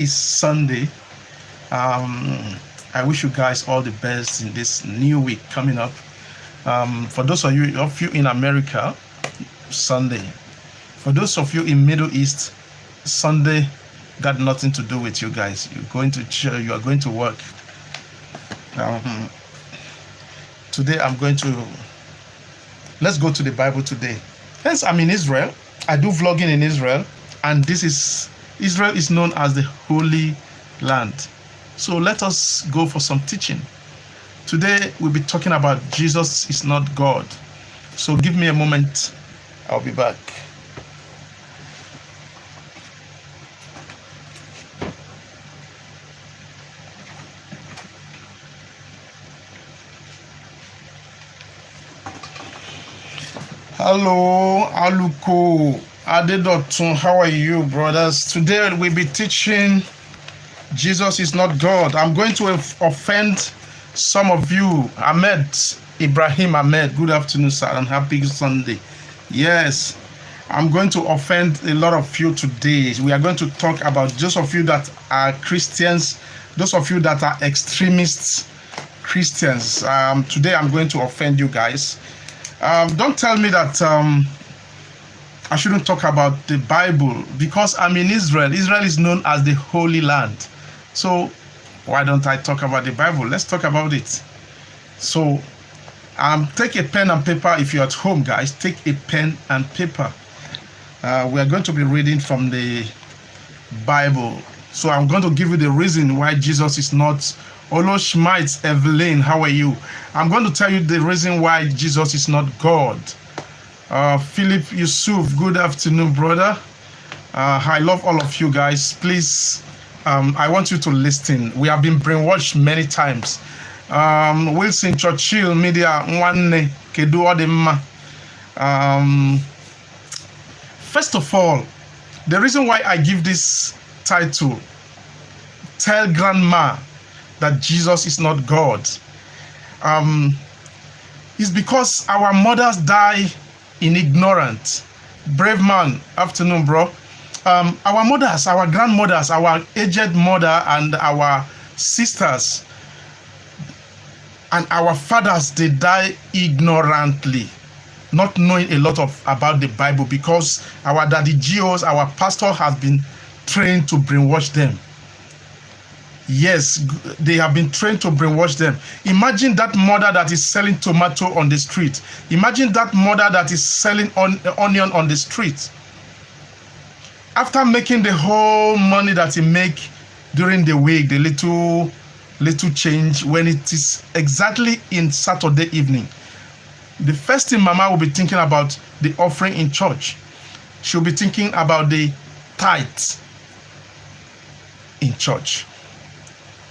It's Sunday. I wish you guys all the best in this new week coming up. For those of you in America, Sunday. For those of you in Middle East, Sunday got nothing to do with you guys. You're going to church, you are going to work. Today let's go to the Bible today. Hence, I'm in Israel. I do vlogging in Israel, and Israel is known as the Holy Land. So let us go for some teaching. Today we'll be talking about Jesus is not God. So give me a moment. I'll be back. Hello, Aluko, Adedotun, how are you, brothers? Today we'll be teaching Jesus is not God. I'm going to offend some of you. Ibrahim Ahmed, good afternoon, sir, and happy Sunday. Yes, I'm going to offend a lot of you today. We are going to talk about those of you that are Christians, those of you that are extremists Christians. Today I'm going to offend you guys. Don't tell me that I shouldn't talk about the Bible because I'm in Israel. Israel is known as the Holy Land. So why don't I talk about the Bible? Let's talk about it. So take a pen and paper. If you're at home, guys, take a pen and paper. We are going to be reading from the Bible. So I'm going to give you the reason why Jesus is not. Olo Schmidt, Evelyn, how are you? I'm going to tell you the reason why Jesus is not God. Philip Yusuf, good afternoon, brother. I love all of you guys. Please, I want you to listen. We have been brainwashed many times. Wilson Churchill, media, Nwanne, Kedu Odema. First of all, the reason why I give this title, Tell Grandma that Jesus is not God, is because our mothers die in ignorance. Brave man, afternoon, bro. Our mothers, our grandmothers, our aged mother, and our sisters, and our fathers, they die ignorantly, not knowing a lot about the Bible, because our daddy Geos, our pastor, has been trained to brainwash them. Yes, they have been trained to brainwash them. Imagine that mother that is selling tomato on the street. Imagine that mother that is selling onion on the street. After making the whole money that he make during the week, the little change, when it is exactly in Saturday evening, the first thing mama will be thinking about the offering in church. She'll be thinking about the tithe in church.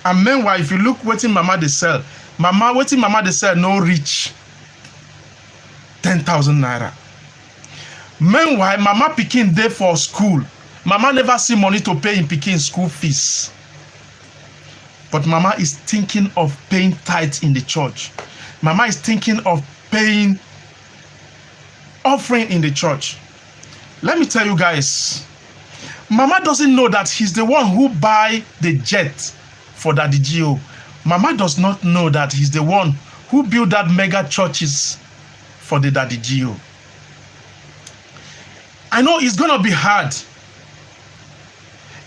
And meanwhile, if you look wetin mama dey sell, wetin mama dey sell no reach 10,000 naira. Meanwhile, mama pikin dey for school. Mama never see money to pay in pikin school fees. But mama is thinking of paying tithe in the church. Mama is thinking of paying offering in the church. Let me tell you guys, mama doesn't know that he's the one who buy the jet for Daddy Gio. Mama does not know that he's the one who built that mega churches for the Daddy Gio. I know it's going to be hard.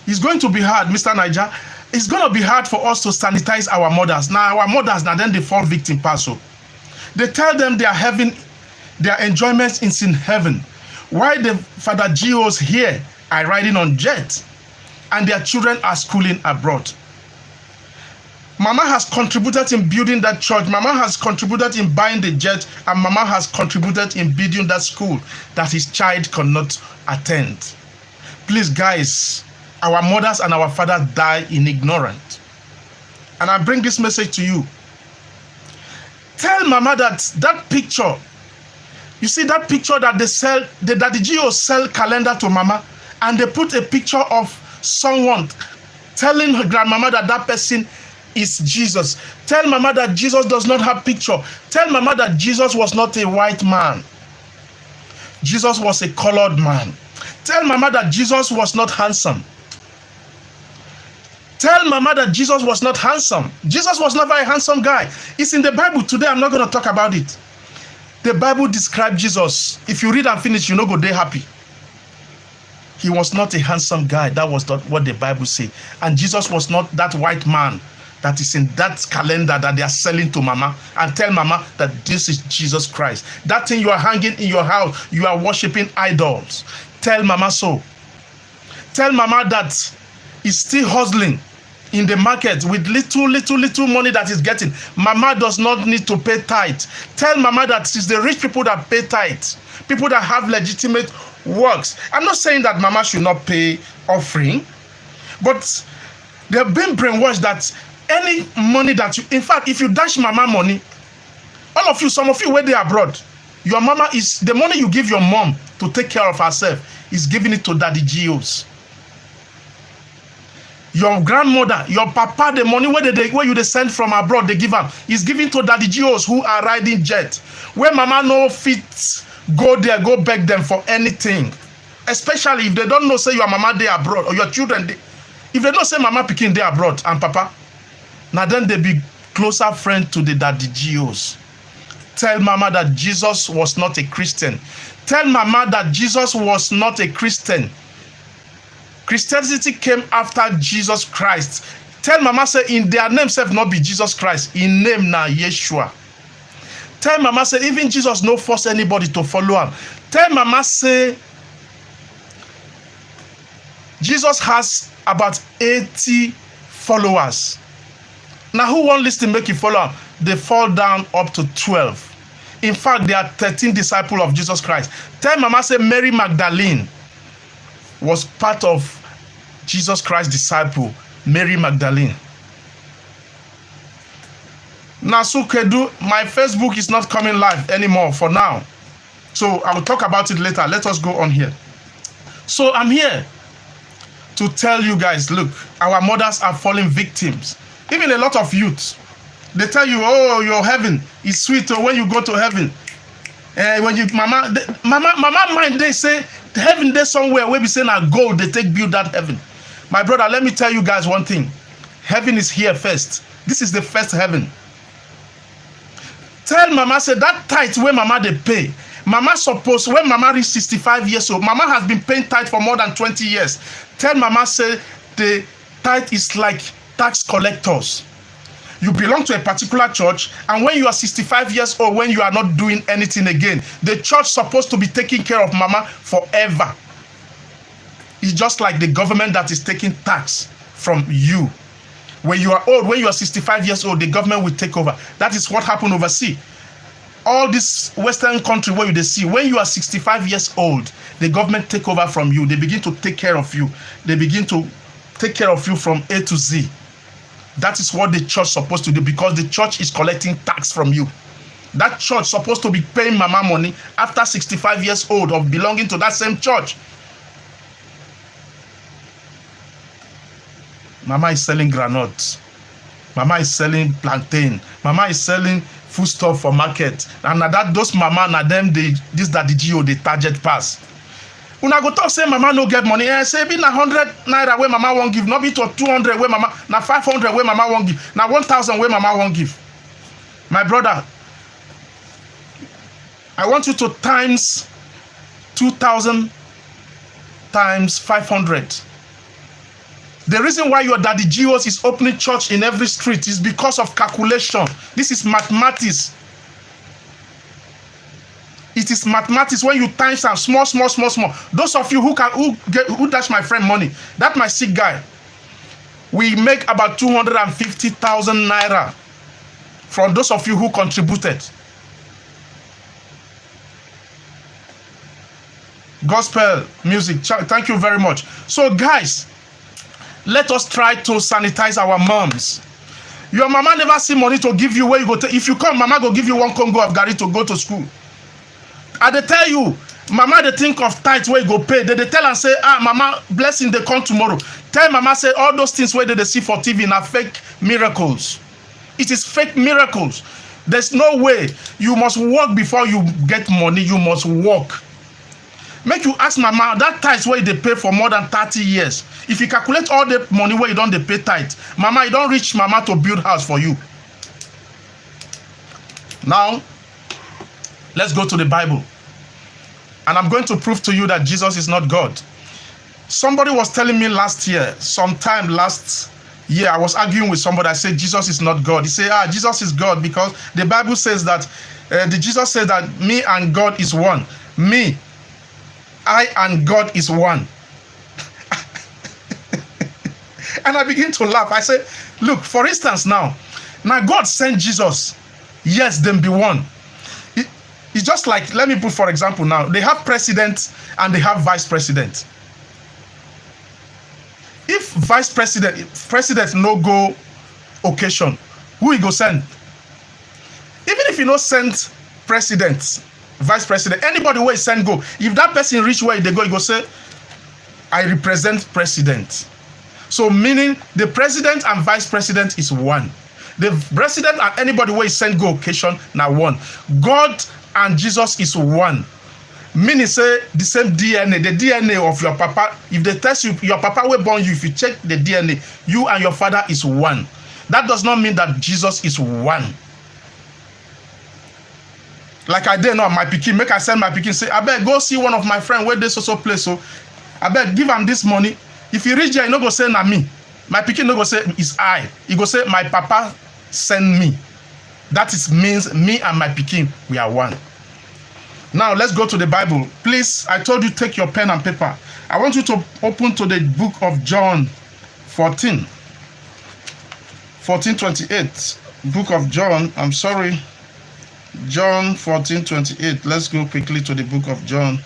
It's going to be hard, Mr. Niger. It's going to be hard for us to sanitize our mothers. Now, our mothers, now then they fall victim paso. They tell them they are having their enjoyments is in heaven. Why the Father Geos here are riding on jet and their children are schooling abroad? Mama has contributed in building that church. Mama has contributed in buying the jet, and mama has contributed in building that school that his child cannot attend. Please, guys, our mothers and our fathers die in ignorance. And I bring this message to you. Tell mama that picture, you see that picture that they sell, the Daddy Gio sell calendar to mama, and they put a picture of someone telling her grandmama that person is Jesus. Tell mama that Jesus does not have picture. Tell mama that Jesus was not a white man. Jesus was a colored man. Tell mama that Jesus was not handsome. Tell mama that Jesus was not handsome. Jesus was never a handsome guy. It's in the Bible. Today, I'm not going to talk about it. The Bible describes Jesus. If you read and finish, you know, go there happy. He was not a handsome guy. That was not what the Bible said. And Jesus was not that white man that is in that calendar that they are selling to mama, and tell mama that this is Jesus Christ. That thing you are hanging in your house, you are worshiping idols. Tell mama so. Tell mama that he's still hustling in the market with little money that he's getting. Mama does not need to pay tithe. Tell mama that it's the rich people that pay tithe, people that have legitimate works. I'm not saying that mama should not pay offering, but they've been brainwashed that any money that you, in fact, if you dash mama money, all of you, some of you where they are abroad, your mama is, the money you give your mom to take care of herself is giving it to daddy Geos. Your grandmother, your papa, the money where you send from abroad, they give am, is giving to daddy Geos who are riding jet. Where mama no fit go there, go beg them for anything. Especially if they don't know say your mama they abroad or your children, if they don't say mama pikin they abroad and papa, now then they be closer friend to the daddy Geos. Tell mama that Jesus was not a Christian. Tell mama that Jesus was not a Christian. Christianity came after Jesus Christ. Tell mama say in their name self not be Jesus Christ. In name na Yeshua. Tell mama say even Jesus no force anybody to follow him. Tell mama say Jesus has about 80 followers. Now who won't listen make you follow him? They fall down up to 12. In fact, there are 13 disciples of Jesus Christ. Tell mama say Mary Magdalene was part of Jesus Christ's disciple, Mary Magdalene. Now, so Kedu, my Facebook is not coming live anymore for now. So I will talk about it later. Let us go on here. So I'm here to tell you guys, look, our mothers are falling victims. Even a lot of youths, they tell you, oh, your heaven is sweet when you go to heaven. When you mama mind, they say heaven there somewhere where we say now gold, they take build that heaven. My brother, let me tell you guys one thing. Heaven is here first. This is the first heaven. Tell mama, say that tithe where mama they pay. Mama suppose when mama reach 65 years old, mama has been paying tithe for more than 20 years. Tell mama, say the tithe is like tax collectors. You belong to a particular church, and when you are 65 years old, when you are not doing anything again, the church supposed to be taking care of mama forever. It's just like the government that is taking tax from you. When you are old, when you are 65 years old, the government will take over. That is what happened overseas. All this Western country where you see, when you are 65 years old, the government take over from you. They begin to take care of you. They begin to take care of you from A to Z. That is what the church is supposed to do, because the church is collecting tax from you. That church is supposed to be paying mama money after 65 years old of belonging to that same church. Mama is selling granuts. Mama is selling plantain. Mama is selling foodstuff for market. And that those mama na them this that the GO the target pass. Una go talk say mama no get money. Say be na 100 naira where mama won't give. Not be to 200 where mama, na 500 where mama won't give. Na 1,000 where mama won't give. My brother, I want you to times 2,000 times 500. The reason why your daddy Geos is opening church in every street is because of calculation. This is mathematics. It is mathematics. When you times some small. Those of you who dash my friend money, that my sick guy, we make about 250,000 naira from those of you who contributed. Gospel music. Thank you very much. So guys, let us try to sanitize our moms. Your mama never see money to give you where you go to. If you come, mama go give you 1 Congo of garri to go to school. And they tell you, mama they think of tithe where you go pay. They tell and say, mama, blessing they come tomorrow. Tell mama say all those things where they see for TV are fake miracles. It is fake miracles. There's no way. You must work before you get money. You must work. Make you ask mama that tithe where they pay for more than 30 years. If you calculate all the money where you don't they pay tithe, mama, you don't reach mama to build house for you. Now, let's go to the Bible. And I'm going to prove to you that Jesus is not God. Somebody was telling me sometime last year, I was arguing with somebody. I said, Jesus is not God. He said, Jesus is God because the Bible says that, Jesus said that me and God is one. I and God is one. And I begin to laugh. I said, look, for instance now God sent Jesus. Yes, them be one. It's just like, let me put for example now, they have president and they have vice president. If president no go occasion, who he go send? Even if you no send president, vice president, anybody where he send go, if that person reach where they go, he go say, I represent president. So meaning the president and vice president is one. The president and anybody where he send go occasion now one. God and Jesus is one. Meaning say the same DNA, the DNA of your papa. If they test you, your papa will born you. If you check the DNA, you and your father is one. That does not mean that Jesus is one. Like I did now, my pikin, make I send my pikin, say, I bet go see one of my friends where this also place. So I bet give him this money. If he reach there, he no go say na me. My pikin no go say it's I. He go say my papa send me. That is means me and my pikin, we are one. Now let's go to the Bible. Please, I told you take your pen and paper. I want you to open to the book of John 14:28. Book of John, I'm sorry. John 14:28. Let's go quickly to the book of John.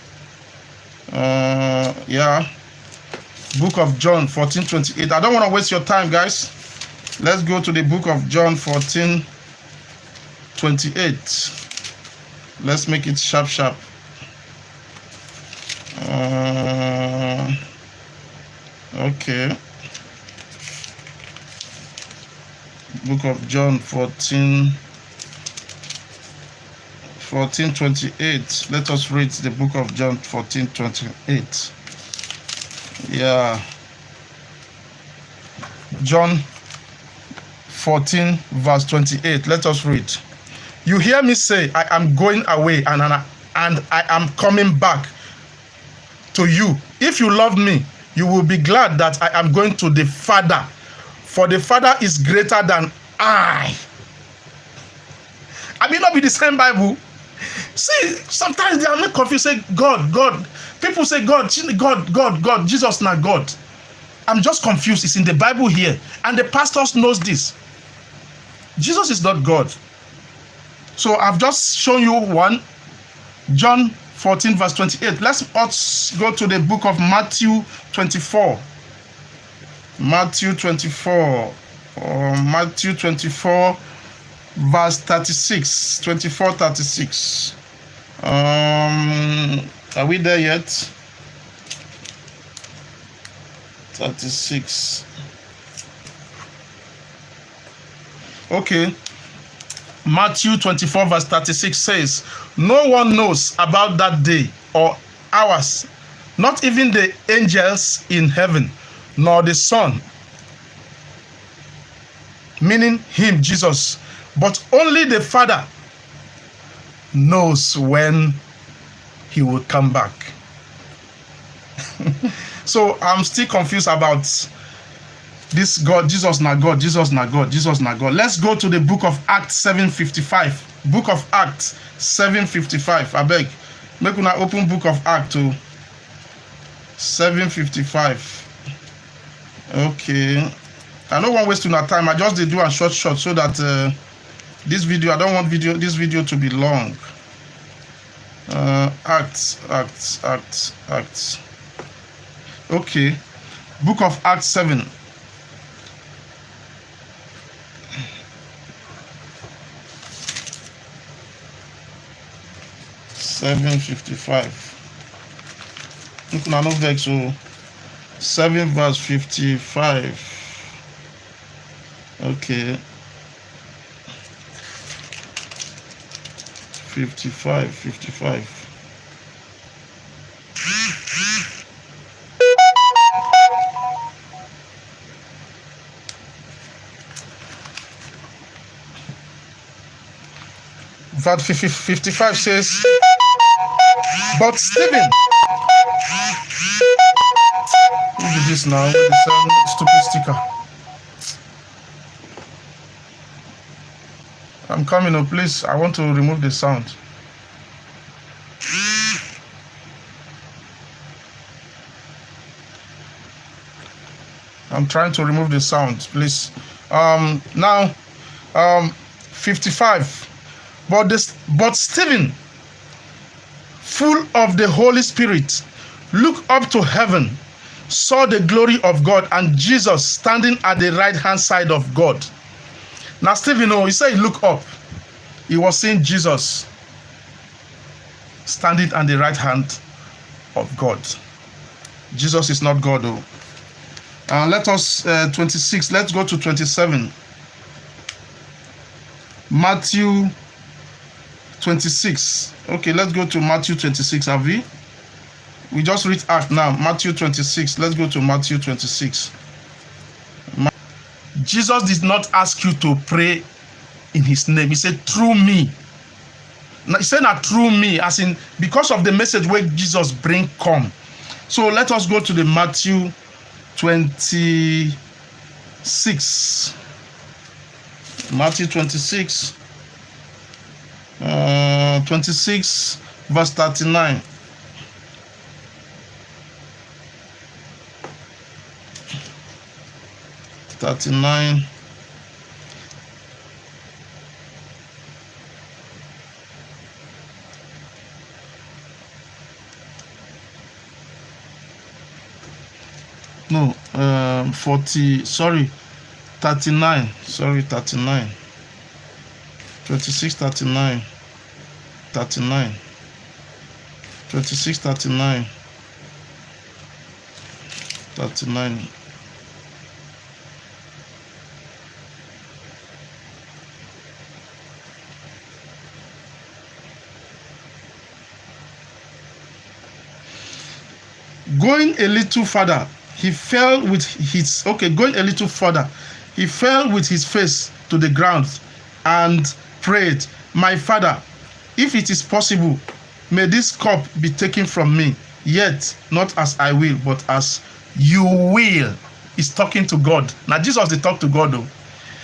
Book of John 14:28. I don't want to waste your time, guys. Let's go to the book of John 14:28. Let's make it sharp. Okay. Book of John 14:28. Let us read the book of John 14:28. Yeah. John 14 verse 28. Let us read. You hear me say, I am going away and I am coming back to you. If you love me, you will be glad that I am going to the Father, for the Father is greater than I. I may not be the same Bible. See, sometimes they are not confused. Say God. People say God. Jesus not God. I'm just confused. It's in the Bible here, and the pastors knows this. Jesus is not God. So I've just shown you one. John 14 verse 28. Let's go to the book of Matthew 24. Matthew 24 verse 36. 24:36. Are we there yet? 36. Okay. Matthew 24 verse 36 says, no one knows about that day or hours, not even the angels in heaven, nor the Son, meaning him, Jesus, but only the Father knows when he will come back. So I'm still confused about this God. Jesus not God. Let's go to the book of Acts 7:55. Book of Acts 7:55. I beg, make una open book of Acts to 7:55. Okay, I don't want wasting our time. I just did do a short so that this video, I don't want this video to be long. Acts. Okay, book of Acts 7. 7:55. No vex. So 7 verse 55. Okay. 55. verse 55 says, but Stephen, who did this now? This stupid sticker. I'm coming up, please. I want to remove the sound. I'm trying to remove the sound, please. Now, 55. But Stephen, full of the Holy Spirit, looked up to heaven, saw the glory of God, and Jesus standing at the right hand side of God. Now, Stephen, he said he looked up. He was seeing Jesus standing at the right hand of God. Jesus is not God, though. Let us 26. Let's go to 27. Matthew 26. Okay, let's go to Matthew 26. Have we? We just read Act now. Matthew 26. Let's go to Matthew 26. Jesus did not ask you to pray in his name. He said, through me. Now, he said not through me, as in because of the message where Jesus bring come. So let us go to the Matthew 26. Matthew 26. 26 verse 39. No, 40, sorry, 39, sorry, 39, 26, 39, 39, 26, 39, 39. Going a little further, he fell with his, going a little further, he fell with his face to the ground and prayed, my Father, if it is possible, may this cup be taken from me, yet not as I will, but as you will. He's talking to God. Now, Jesus, they talk to God, though.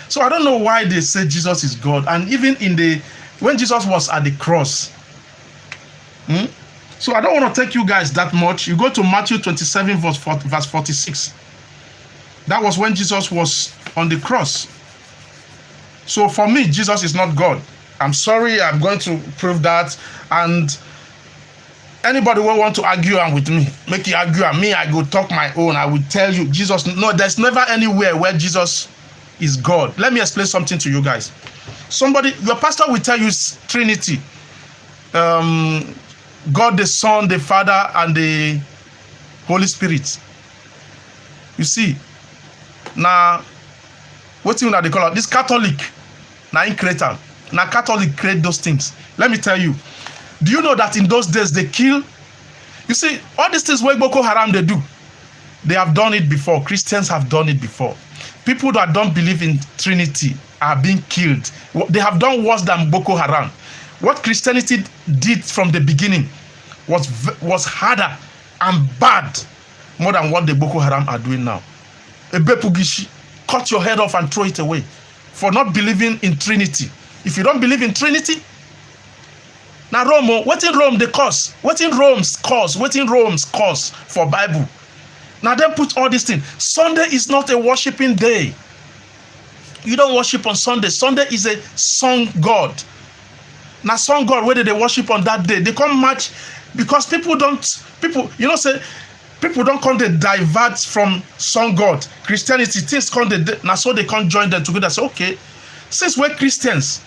So I don't know why they say Jesus is God. And even when Jesus was at the cross, so I don't want to take you guys that much. You go to Matthew 27 verse 46. That was when Jesus was on the cross. So for me, Jesus is not God. I'm sorry, I'm going to prove that. And anybody who want to argue with me, make you argue and me, I go talk my own. I will tell you, Jesus, no, there's never anywhere where Jesus is God. Let me explain something to you guys. Your pastor will tell you Trinity. God the Son, the Father, and the Holy Spirit. You see, now, what you they call it? This Catholic, now in creator. Now Catholic create those things. Let me tell you. Do you know that in those days they kill? You see, all these things where Boko Haram they do, they have done it before. Christians have done it before. People that don't believe in Trinity are being killed. They have done worse than Boko Haram. What Christianity did from the beginning was harder and bad more than what the Boko Haram are doing now. Ebepugishi, cut your head off and throw it away for not believing in Trinity. If you don't believe in Trinity, now Rome, what in Rome they cause? What in Rome's cause? What in Rome's cause for Bible? Now then put all these things. Sunday is not a worshiping day. You don't worship on Sunday. Sunday is a song God. Now song God, whether they worship on that day, they come match because people don't come to divert from song God. Christianity, things come now so they can't join them together. So okay, since we're Christians,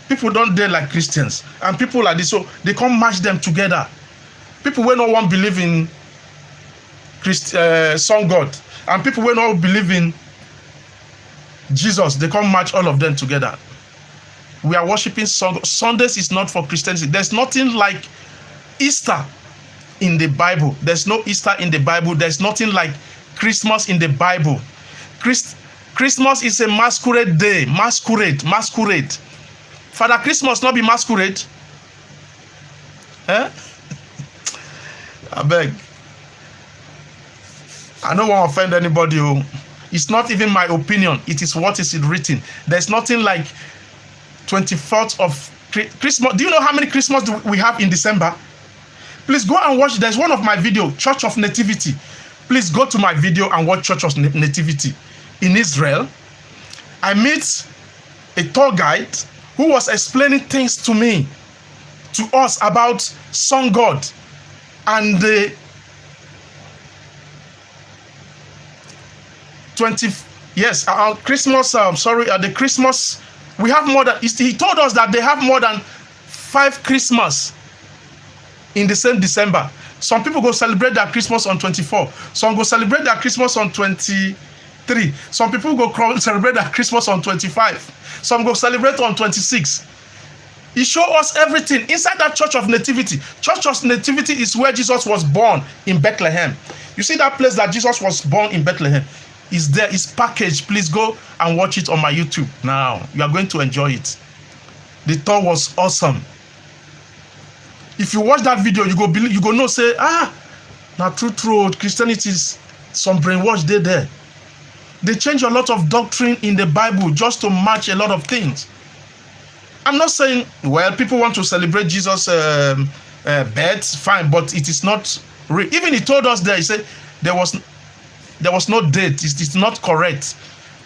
people don't dare like Christians, and people like this, so they can't match them together. People when no one believe in song God, and people when all believe in Jesus, they can't match all of them together. We are worshiping Sundays is not for Christianity. There's nothing like Easter in the Bible. There's no Easter in the Bible. There's nothing like Christmas in the Bible. Christmas is a masquerade day. Masquerade. Father Christmas not be masquerade? Eh? I beg. I don't want to offend anybody. It's not even my opinion. It is what is written. There's nothing like 24th of Christmas. Do you know how many Christmas do we have in December? Please go and watch. There's one of my video, Church of Nativity. Please go to my video and watch Church of Nativity. In Israel, I meet a tour guide who was explaining things to me, to us, about sun god and the 20, yes, Christmas, the Christmas, we have more than, he told us that they have more than 5 Christmas in the same December. Some people go celebrate their Christmas on 24. Some go celebrate their Christmas on 23. Some people go celebrate their Christmas on 25. Some go celebrate on 26. He showed us everything inside that Church of Nativity. Church of Nativity is where Jesus was born in Bethlehem. You see that place that Jesus was born in Bethlehem? Is there, it's packaged. Please go and watch it on my YouTube now. You are going to enjoy it. The tour was awesome. If you watch that video, you go believe, you go know, say, now true, Christianity is some brainwash there. They change a lot of doctrine in the Bible just to match a lot of things. I'm not saying, well, people want to celebrate Jesus' birth, fine, but it is not real. Even he told us there, he said there was no date. It's not correct,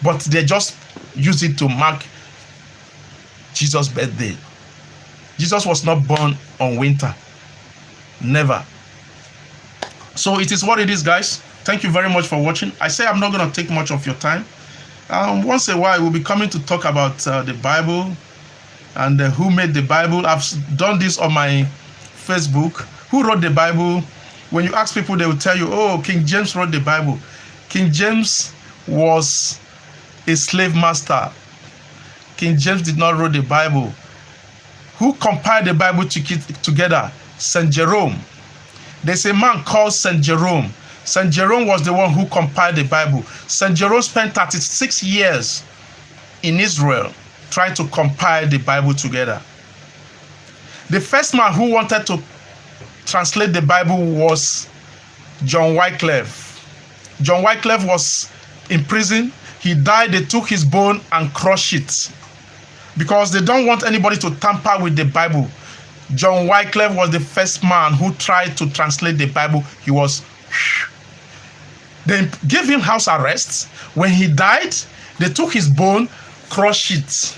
but they just use it to mark Jesus' birthday. Jesus was not born on winter. Never. So it is what it is, guys. Thank you very much for watching. I say I'm not going to take much of your time. Once in a while, we'll be coming to talk about the Bible and who made the Bible. I've done this on my Facebook. Who wrote the Bible? When you ask people, they will tell you, oh, King James wrote the Bible. King James was a slave master. King James did not write the Bible. Who compiled the Bible together? St. Jerome. There's a man called St. Jerome. St. Jerome was the one who compiled the Bible. St. Jerome spent 36 years in Israel trying to compile the Bible together. The first man who wanted to translate the Bible was John Wycliffe. John Wycliffe was in prison. He died. They took his bone and crushed it because they don't want anybody to tamper with the Bible. John Wycliffe was the first man who tried to translate the Bible. He was... They gave him house arrest. When he died, they took his bone, crushed it.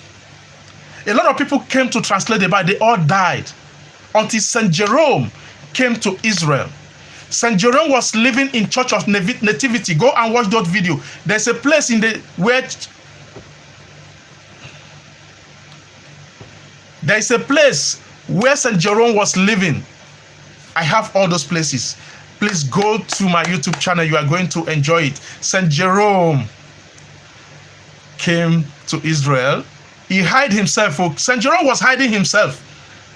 A lot of people came to translate the Bible. They all died until St. Jerome came to Israel. St. Jerome was living in Church of Nativity. Go and watch that video. There's a place in the where there's a place where St. Jerome was living. I have all those places. Please go to my YouTube channel. You are going to enjoy it. St. Jerome came to Israel. He hid himself. St. Jerome was hiding himself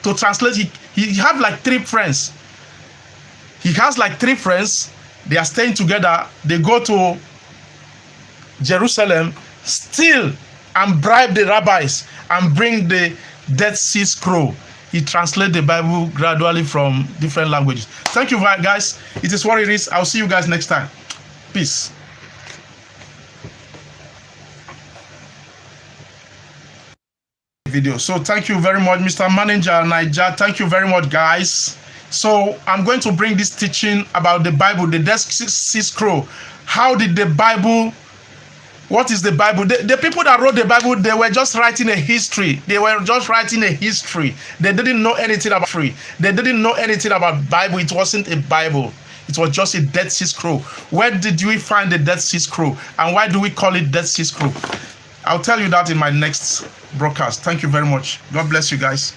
to translate. He had like 3 friends. He has like 3 friends. They are staying together. They go to Jerusalem, steal and bribe the rabbis and bring the Dead Sea Scroll. He translates the Bible gradually from different languages. Thank you, guys. It is what it is. I'll see you guys next time. Peace. Video. So thank you very much, Mr. Manager Niger. Thank you very much, guys. So I'm going to bring this teaching about the Bible, the Dead Sea Scroll. How did the Bible... What is the Bible? The people that wrote the Bible, they were just writing a history. They were just writing a history. They didn't know anything about free. They didn't know anything about Bible. It wasn't a Bible. It was just a Dead Sea Scroll. Where did we find the Dead Sea Scroll? And why do we call it Dead Sea Scroll? I'll tell you that in my next broadcast. Thank you very much. God bless you guys.